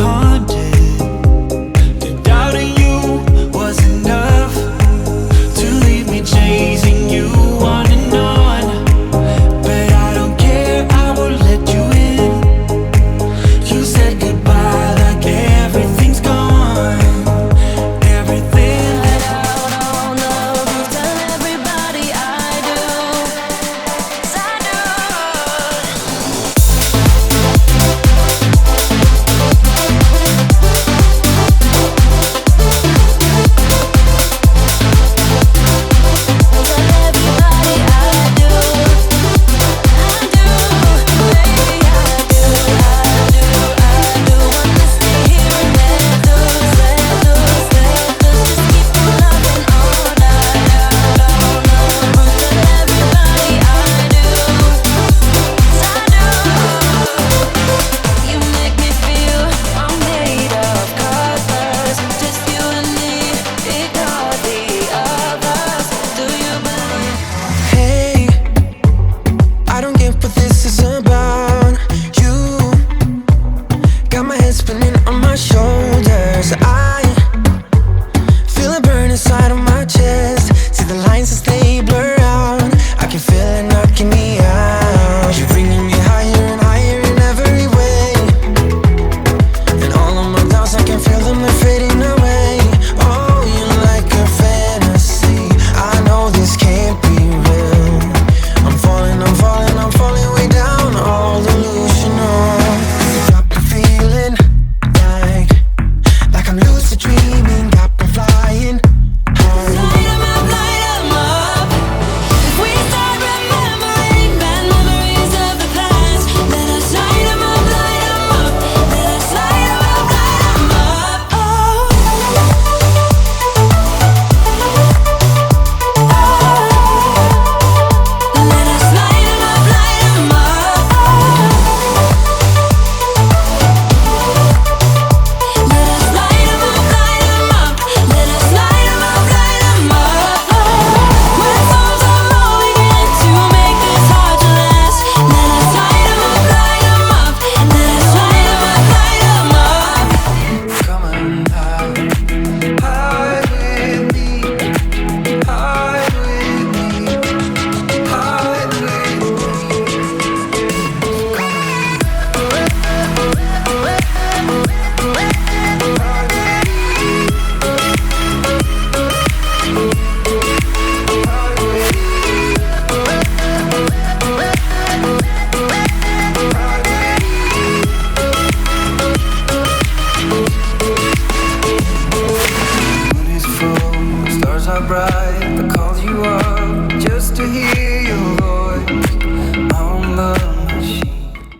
haunted. The doubt in you was enough to leave me chasing you on and on. But I don't care, I will let you in. You said goodbye like everything's gone. Everything let out on the roof. Tell everybody I do, 'cause I do. Spinning on my shoulders, I feel a burn inside of my chest. See the lines as they blur out, I can feel it knocking me out. You're bringing me higher and higher in every way, and all of my doubts, I can feel them, they're fading away. Oh, you're like a fantasy, I know this can't be real. I'm falling, I'm falling, I'm falling way down, all delusional. Got the feeling like I'm lucid dreaming, got me flying high. Light 'em up, light 'em up. If we start remembering bad memories of the past, let us light 'em up, light 'em up. Let us light 'em up, light 'em up. Oh. Let us light 'em up, light 'em up. Let us light 'em up, light 'em up. Let us light 'em up, light 'em up. When storms are rolling in to make this hard to last, let us light 'em up, light 'em up. Let us light 'em up, light 'em up. Come on, hide with me, hide with me, hide with me. Moon is full, stars are bright, I called you up.